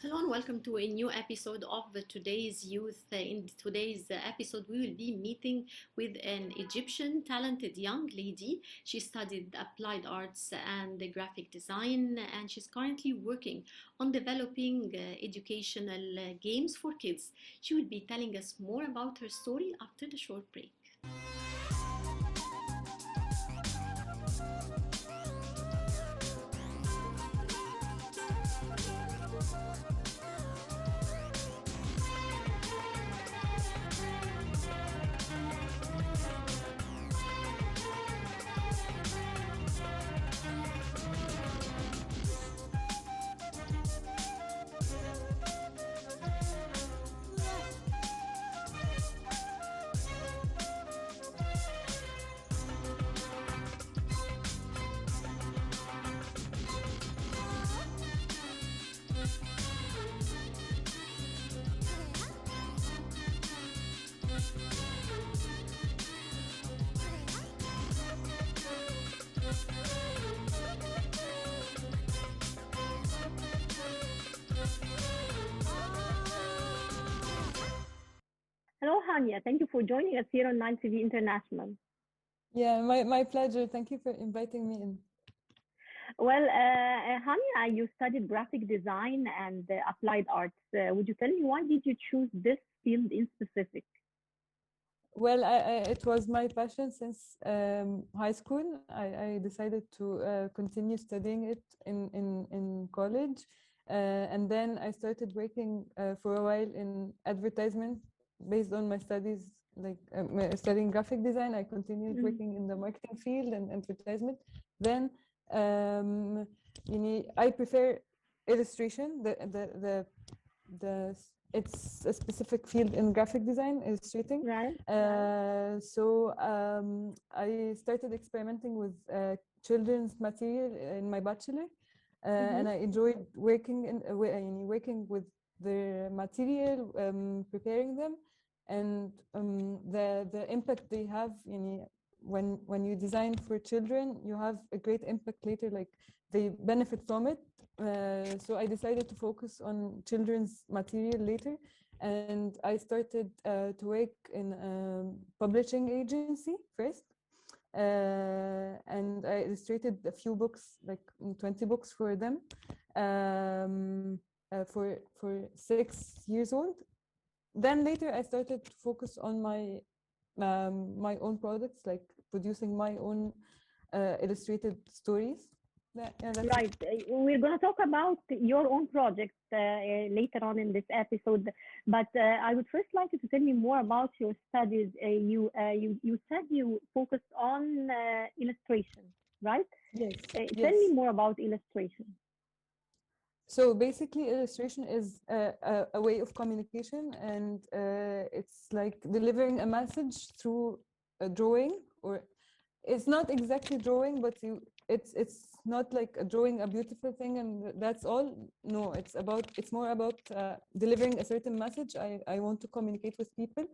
Hello and welcome to a new episode of Today's Youth. In today's episode, we will be meeting with an Egyptian talented young lady. She studied applied arts and graphic design, and she's currently working on developing educational games for kids. She will be telling us more about her story after the short break. Hello, Hania. Thank you for joining us here on 9TV International. Yeah, my pleasure. Thank you for inviting me in. Well, Hania, you studied graphic design and applied arts. Would you tell me why did you choose this field in specific? Well, it was my passion since high school. I decided to continue studying it in college. And then I started working for a while in advertisement based on my studies, like studying graphic design. I continued Mm. working in the marketing field and advertisement. Then I prefer illustration. It's a specific field in graphic design, illustrating. Right. So I started experimenting with children's material in my bachelor, Mm-hmm. and I enjoyed working with the material, preparing them, and the impact they have. When you design for children, you have a great impact later. Like they benefit from it. So I decided to focus on children's material later, and I started to work in a publishing agency first, and I illustrated a few books, like 20 books for them, for 6 years old. Then later I started to focus on my own products, like producing my own illustrated stories. That's it. Right. We're going to talk about your own project later on in this episode, but I would first like you to tell me more about your studies. You said you focused on illustration, right? Yes, Tell me yes. more about illustration. So basically, illustration is a way of communication, and it's like delivering a message through a drawing, or it's not exactly drawing, but it's not like a drawing a beautiful thing and that's all. No, it's more about delivering a certain message I want to communicate with people.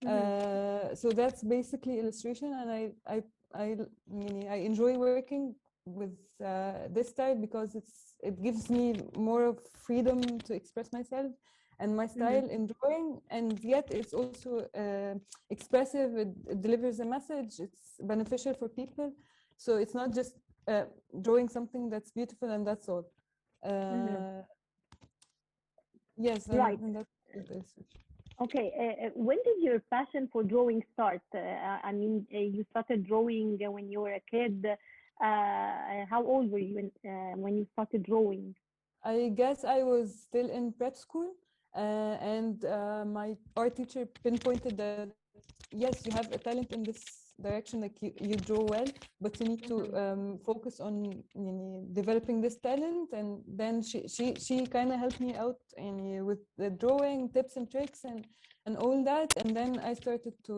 Mm-hmm. So that's basically illustration, and I enjoy working with this style because it gives me more of freedom to express myself and my Mm-hmm. style in drawing, and yet it's also expressive. It delivers a message. It's beneficial for people, so it's not just drawing something that's beautiful and that's all. Mm-hmm. Uh, yes, Right. and that's it is. Okay. When did your passion for drawing start? You started drawing when you were a kid. How old were you when you started drawing? I guess I was still in prep school, and my art teacher pinpointed that yes, you have a talent in this direction, like you draw well, but you need to Mm-hmm. focus on developing this talent. And then she kind of helped me out with the drawing tips and tricks and all that. And then I started to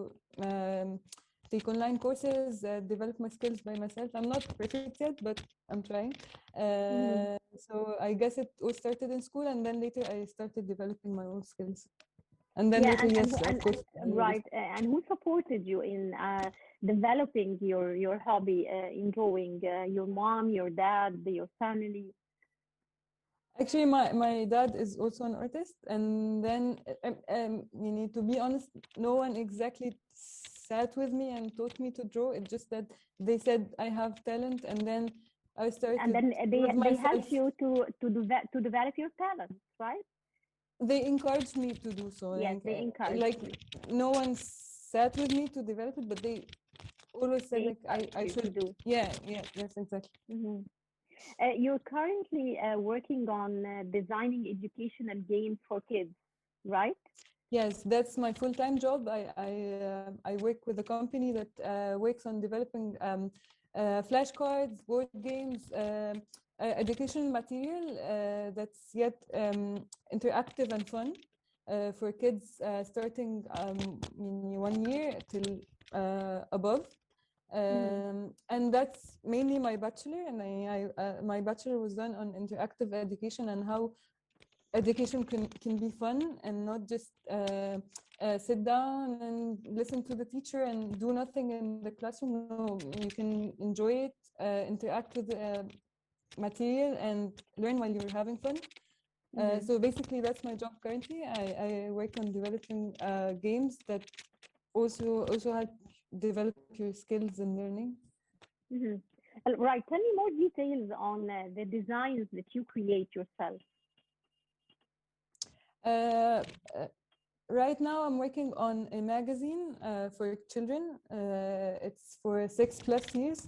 take online courses, develop my skills by myself. I'm not perfect yet, but I'm trying. Mm-hmm. So I guess it all started in school, and then later I started developing my own skills. And then Yeah, later, yes, of course. right. And who supported you in developing your hobby in drawing? Your mom, your dad, your family? Actually, my dad is also an artist, and then you need to be honest, no one exactly sat with me and taught me to draw. It's just that they said I have talent, and then I And started then with they myself. help you to develop your talents, right? They encouraged me to do so. Yes, they encourage Like you. no one sat with me to develop it, but they always said They like encourage I you to should. do. Yeah, yes, exactly. Hmm. You're currently working on designing educational games for kids, right? Yes, that's my full-time job. I work with a company that works on developing flashcards, board games, educational material that's yet interactive and fun for kids starting 1 year till above. Hmm. And that's mainly my bachelor, and my bachelor was done on interactive education and how education can be fun and not just sit down and listen to the teacher and do nothing in the classroom. No, you can enjoy it, interact with material and learn while you're having fun. Hmm. So basically, that's my job currently. I work on developing games that also help develop your skills in learning. Hmm. Right. Tell me more details on the designs that you create yourself. Uh, uh, Right now, I'm working on a magazine for children. It's for 6+ years,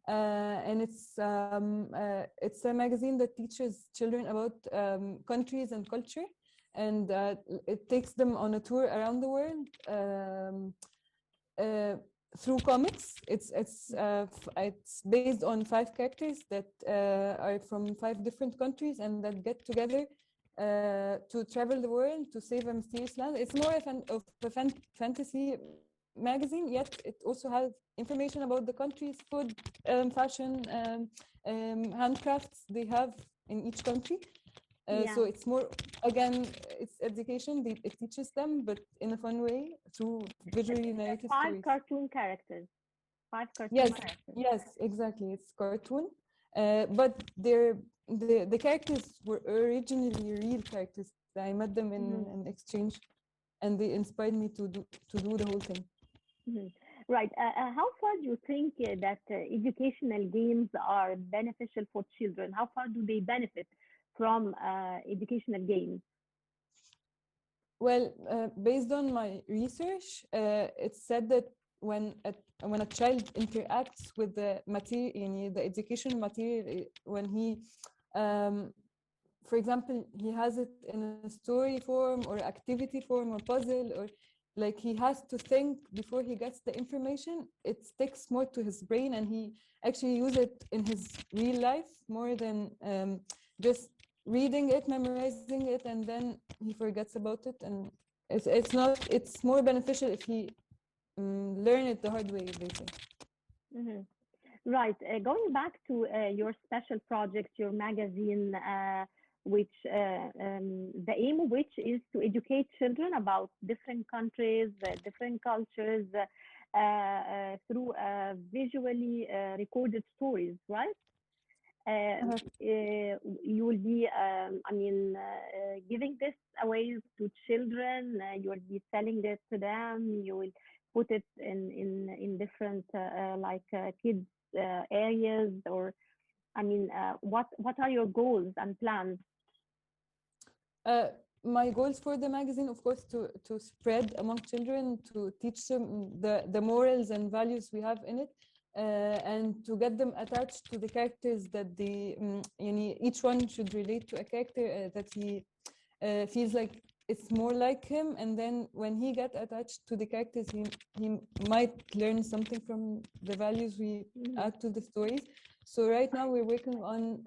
and it's a magazine that teaches children about countries and culture, and it takes them on a tour around the world uh, through comics. It's based on 5 characters that are from 5 different countries and that get together to travel the world to save a mysterious land. It's more of a fantasy magazine, yet it also has information about the country's food, fashion, handcrafts they have in each country. So Yeah. it's more, again, it's education. It teaches them, but in a fun way through visually narrated Five stories. cartoon characters. Five cartoon Yes, characters. yes, exactly. It's cartoon, but the characters were originally real characters. I met them in Hmm. an exchange, and they inspired me to do the whole thing. Hmm. Right. How far do you think that educational games are beneficial for children? How far do they benefit from educational games? Well, based on my research, it's said that when a child interacts with the material, the educational material, when he, um, for example, he has it in a story form or activity form or puzzle, or like he has to think before he gets the information, it sticks more to his brain and he actually use it in his real life more than just reading it, memorizing it, and then he forgets about it. And it's more beneficial if he learn it the hard way, they say. Hmm. Right. Going back to your special project, your magazine, which the aim of which is to educate children about different countries, different cultures, through visually recorded stories, right? Uh-huh. You will be, giving this away to children. You will be selling it to them. You will put it in different kids areas, or what are your goals and plans? Uh, my goals for the magazine, of course, to spread among children, to teach them the morals and values we have in it, and to get them attached to the characters that each one should relate to a character that he feels like it's more like him, and then when he get attached to the characters, he might learn something from the values we Mhm. add to the stories. So right now we're working on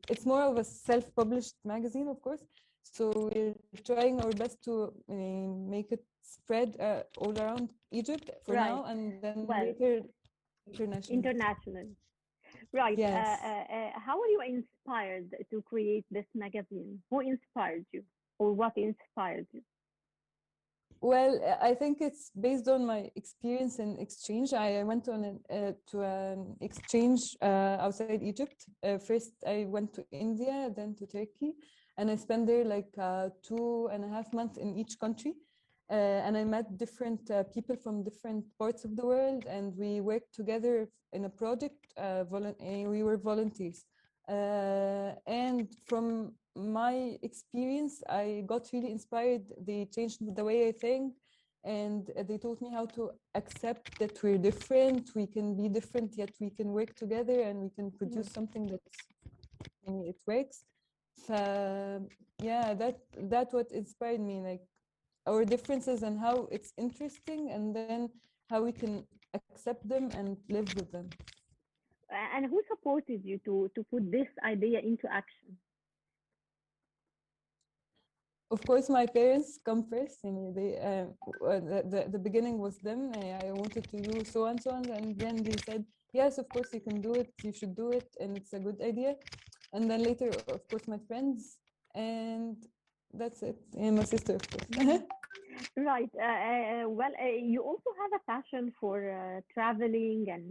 it's more of a self-published magazine, of course. So we're trying our best to make it spread all around Egypt for Right. now, and then Well, later internationally. international. Right. Yes. How are you inspired to create this magazine? Who inspired you, or what inspired you? Well, I think it's based on my experience in exchange. I went on to an exchange outside Egypt. First, I went to India, then to Turkey, and I spent there like 2.5 months in each country. And I met different people from different parts of the world, and we worked together in a project. We were volunteers. And from my experience, I got really inspired. They changed the way I think, and they taught me how to accept that we're different. We can be different, yet we can work together, and we can produce something that's, it works. So yeah, that what inspired me, like our differences and how it's interesting, and then how we can accept them and live with them. And who supported you to put this idea into action? Of course, my parents come first. And they, the beginning was them. I wanted to do so and so, and then they said, "Yes, of course you can do it. You should do it, and it's a good idea." And then later, of course, my friends, and that's it. And my sister, of course. Right. Well, you also have a passion for traveling and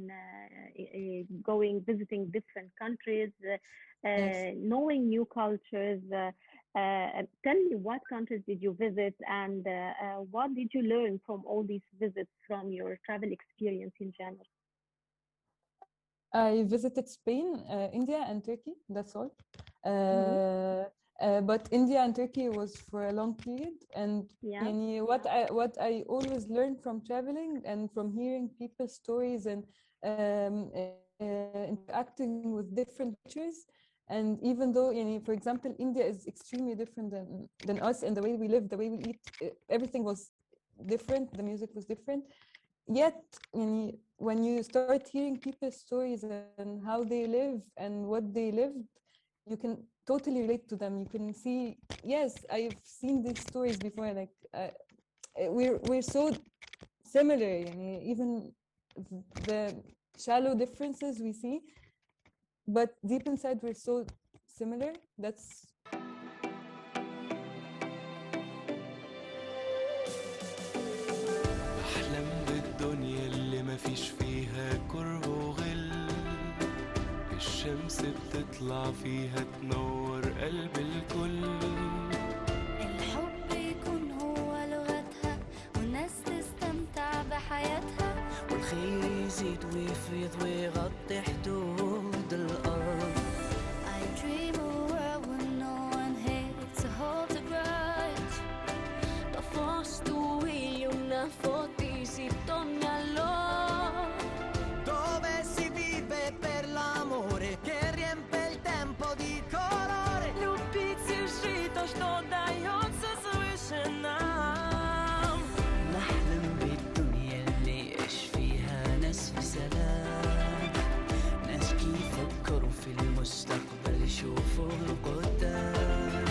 going, visiting different countries, Yes. knowing new cultures. Tell me, what countries did you visit, and what did you learn from all these visits from your travel experience in general? I visited Spain, India, and Turkey. That's all. Hmm. But India and Turkey was for a long period. And Yeah. what I always learned from traveling and from hearing people's stories and interacting with different cultures. And even though, for example, India is extremely different than us, and the way we live, the way we eat, everything was different. The music was different. Yet, when you start hearing people's stories and how they live and what they lived, you can totally relate to them. You can see, yes, I've seen these stories before. Like we're so similar, even the shallow differences we see, but deep inside we're so similar. That's بحلم بالدنيا اللي مفيش فيها كره وغل، الشمس بتطلع فيها تنور قلب الكل. الحب يكون هو لغتها والناس تستمتع بحياتها، والخير يزيد ويفيض ويغطي حدود الأرض. I dream a world where no one hates or holds a grudge. Da forte una fortissima allora, Dove si vive per l'amore che riempie il tempo di colore. любить жито, что дается свыше нам. نحلم بالدنيا اللي يعيش فيها ناس في سلام، ناس يفكروا في المستقبل يشوفوا القدام.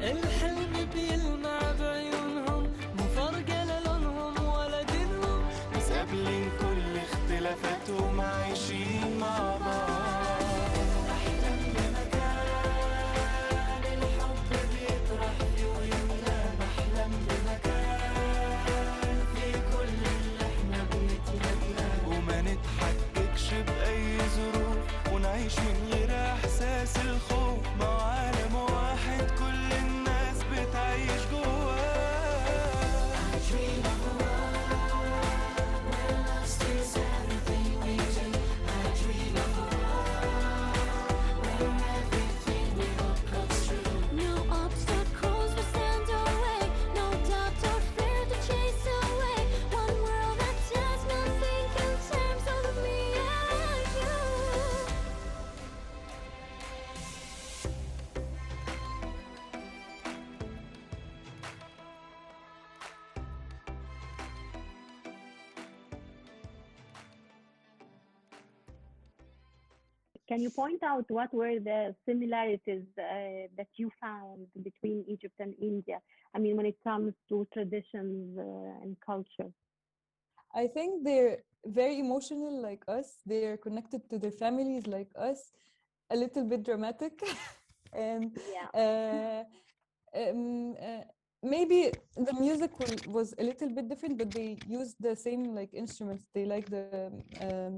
الحلم بيلمع بعيونهم، مو فارقة لا لونهم ولا دينهم، ناس قابلين كل اختلافاتهم عايشين مع بعض. أحلم بمكان الحب بيطرح فيه ويملى، بحلم بمكان فيه كل اللي احنا بنتمناه. وما نتحججش بأي ظروف، ونعيش من غير إحساس الخوف، مع عالم واحد كل الناس بتعيش جواه. I dream of a world where love stays everything we do. I dream of a world where everything we hope comes true. No obstacles will stand our way, no doubt or fear to chase away. One world that does not think in terms of me and you. Can you point out what were the similarities that you found between Egypt and India? I mean, when it comes to traditions and culture. I think they're very emotional like us. They're connected to their families like us, a little bit dramatic. And Yeah. uh, um, uh, maybe the music was a little bit different, but they used the same like instruments. They like the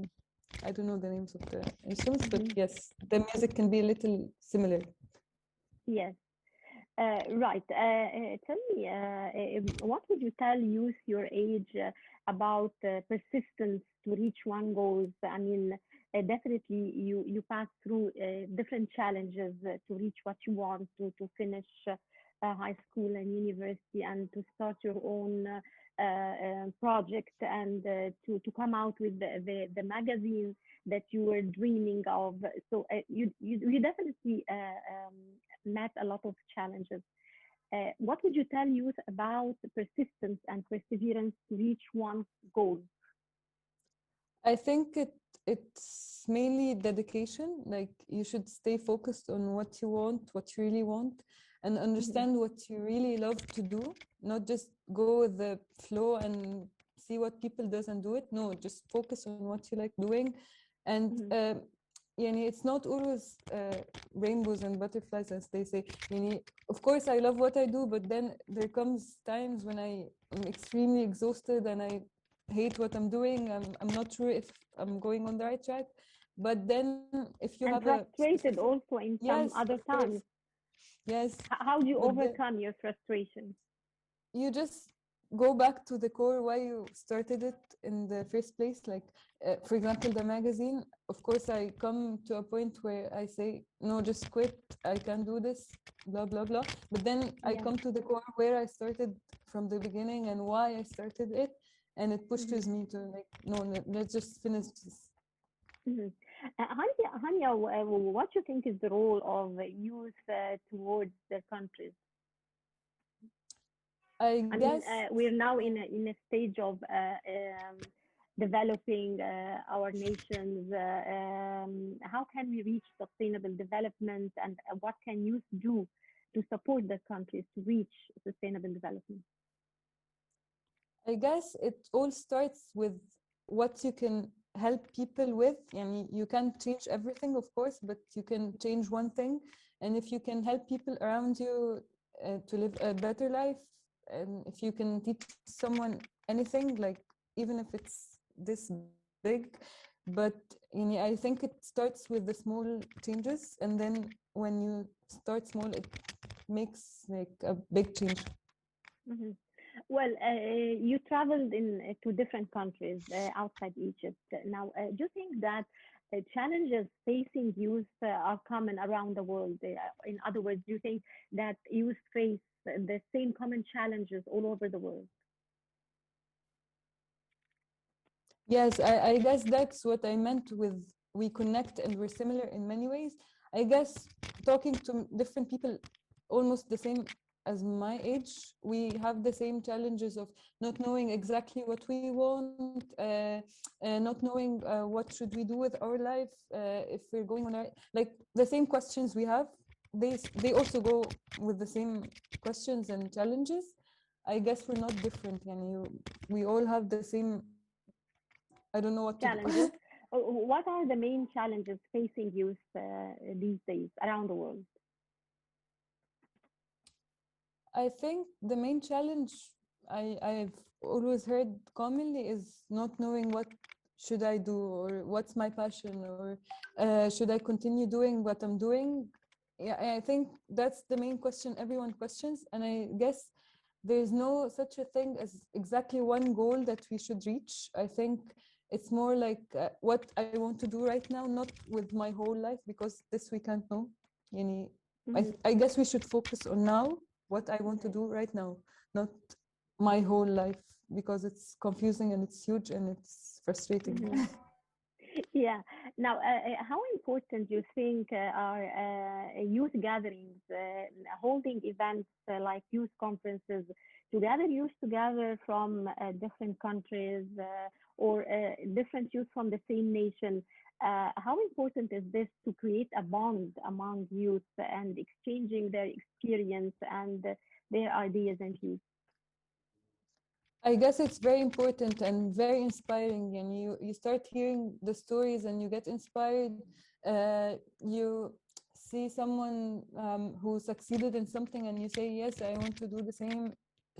I don't know the names of the instruments, but Mhm. yes, the music can be a little similar. Yes. Right. Tell me, what would you tell youth your age about persistence to reach one goals? I mean, definitely you pass through different challenges to reach what you want to finish high school and university and to start your own project and to come out with the magazine that you were dreaming of. So you definitely met a lot of challenges. What would you tell youth about persistence and perseverance to reach one's goal? I think it's mainly dedication. Like you should stay focused on what you want, what you really want, and Mhm, understand what you really love to do. Not just go with the flow and see what people does and do it. No, just focus on what you like doing, and mhm, يعني it's not always rainbows and butterflies as they say. يعني, of course, I love what I do, but then there comes times when I am extremely exhausted and I hate what I'm doing. I'm not sure if I'm going on the right track. But then if you and have a frustrated specific, also in some yes, other of course, times. yes, How do you but then overcome your frustration? you just go back to the core why you started it in the first place. Like, for example, the magazine. Of course, I come to a point where I say, no, just quit. I can't do this, blah, blah, blah. But then I Yeah. come to the core where I started from the beginning and why I started it. And it Mhm, pushes me to like, no, let's just finish this. mhm. Hania, what do you think is the role of youth towards their countries? I I mean, guess, we're now in a stage of developing our nations. How can we reach sustainable development, and what can youth do to support their countries to reach sustainable development? it all starts with what you can help people with. Yani you can't change everything, of course, but you can change one thing. And if you can help people around you to live a better life, and if you can teach someone anything, like even if it's this big, but I think it starts with the small changes, and then when you start small, it makes like a big change. Mhm. Well, you traveled in to different countries outside Egypt. Now, do you think that challenges facing youth are common around the world? In other words, do you think that youth face the same common challenges all over the world? Yes, I guess that's what I meant with we connect and we're similar in many ways. I guess talking to different people almost the same as my age, we have the same challenges of not knowing exactly what we want, not knowing what should we do with our life, if we're going on our, like the same questions we have, they also go with the same questions and challenges. I guess we're not different, and we all have the same. I don't know what to do. Challenges. What are the main challenges facing youth these days around the world? I think the main challenge I've always heard commonly is not knowing what should I do or what's my passion or should I continue doing what I'm doing. Yeah, I think that's the main question everyone questions, and I guess there's no such a thing as exactly one goal that we should reach. I think it's more like what I want to do right now, not with my whole life, because this we can't know. Yani, Mhm, I guess we should focus on now, what I want to do right now, not my whole life, because it's confusing and it's huge and it's frustrating. mhm. Yeah. Now, how important do you think are youth gatherings, holding events like youth conferences to gather youth together from different countries or different youth from the same nation? How important is this to create a bond among youth and exchanging their experience and their ideas and views? I guess it's very important and very inspiring, and you start hearing the stories and you get inspired. You see someone who succeeded in something and you say, yes, I want to do the same.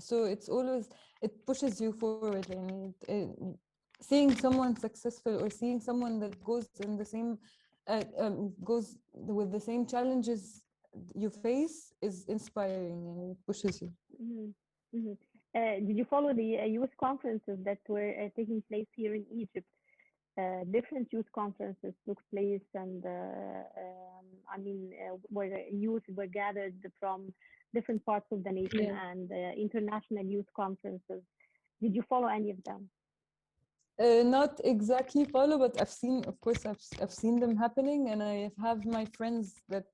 So it's always, it pushes you forward. And seeing someone successful or seeing someone that goes in the same, goes with the same challenges you face is inspiring and it pushes you. Mhm, mhm. Did you follow the youth conferences that were taking place here in Egypt? Different youth conferences took place, and I mean, where youth were gathered from different parts of the nation, Yeah. and international youth conferences. Did you follow any of them? Not exactly follow, but I've seen, of course, I've seen them happening, and I have my friends that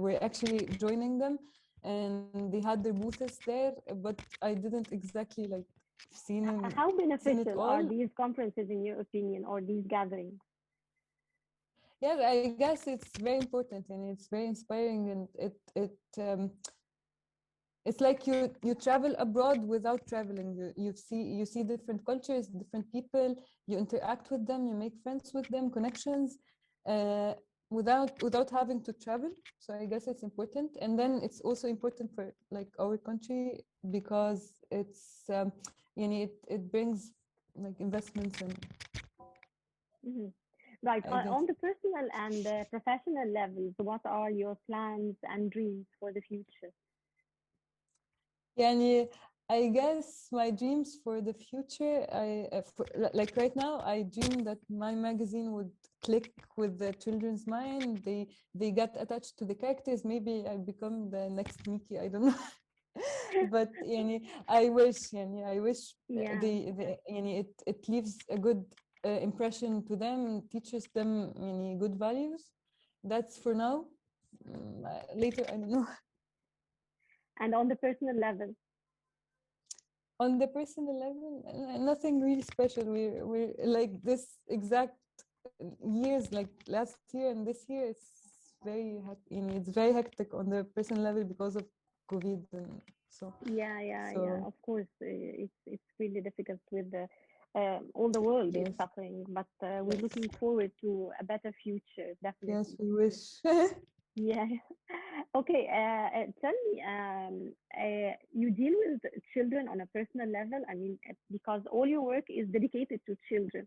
were actually joining them, and they had their booths there, but I didn't exactly like How seen it beneficial are all. these conferences, in your opinion, or these gatherings? Yeah, I guess it's very important and it's very inspiring, and it's like you travel abroad without traveling. You see different cultures, different people. You interact with them. You make friends with them, connections, uh, without having to travel. So I guess it's important. And then it's also important for like our country because it's it brings like investments and Mhm. Right. I guess. On the personal and professional levels, what are your plans and dreams for the future? يعني I guess my dreams for the future, like right now, I dream that my magazine would click with the children's mind. They get attached to the characters. Maybe I become the next Mickey. I don't know. But I wish Yeah. it leaves a good impression to them and teaches them good values. That's for now. Later, I don't know. And on the personal level, On the personal level, nothing really special. We're like this exact years, like last year and this year, it's very hectic on the personal level because of COVID, and so yeah. so Of course, it's really difficult with the all the world is yes, suffering, but we're yes, looking forward to a better future, yes, definitely. we wish. Yeah. Okay. Tell me, you deal with children on a personal level. I mean, because all your work is dedicated to children.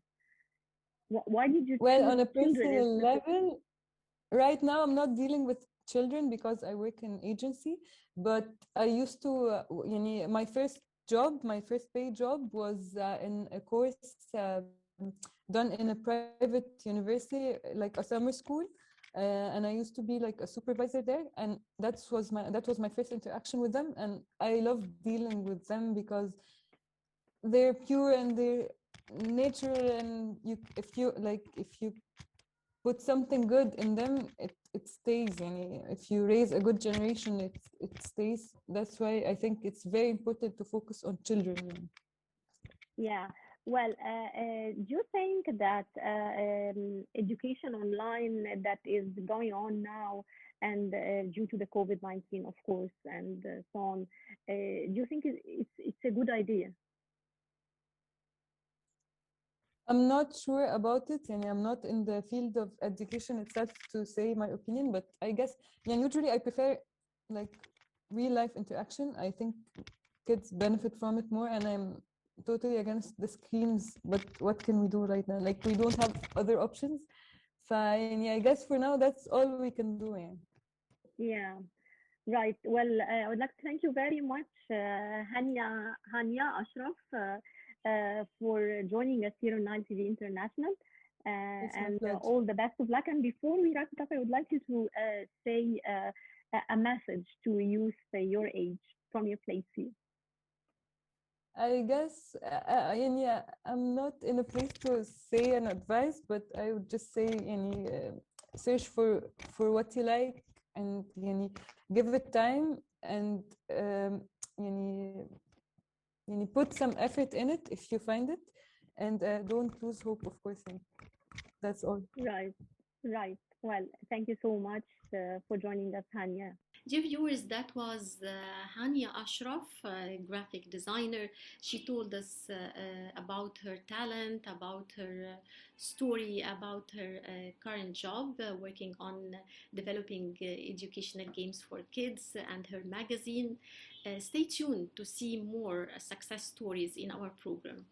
Why did you Well, choose on a children personal specifically? level, right now I'm not dealing with children because I work in agency, but I used to my first paid job was in a course done in a private university, like a summer school, and I used to be like a supervisor there, and that was my first interaction with them, and I love dealing with them because they're pure and they're natural, and if you put something good in them, it stays. If you raise a good generation, it stays. That's why I think it's very important to focus on children. Yeah. Well, do you think that education online that is going on now, and due to the COVID-19, of course, and so on, do you think it's a good idea? I'm not sure about it, and I'm not in the field of education itself to say my opinion, but I guess, yeah, usually I prefer like real life interaction. I think kids benefit from it more, and I'm totally against the screens. But what can we do right now? Like we don't have other options. Fine, yeah, I guess for now that's all we can do. Yeah. Yeah. Right. Well, I would like to thank you very much, Hania Ashraf, for joining us here on 9TV International. It's my And pledge. all the best of luck. And before we wrap it up, I would like you to say a message to youth your age from your place here. I guess, and yeah, I'm not in a place to say an advice, but I would just say, search for what you like, and give it time, and يعني, put some effort in it if you find it, and don't lose hope, of course. That's all. Right. Right. Well, thank you so much for joining us, Hania. Dear viewers, that was Hania Ashraf, graphic designer. She told us about her talent, about her story, about her current job working on developing educational games for kids and her magazine. Stay tuned to see more success stories in our program.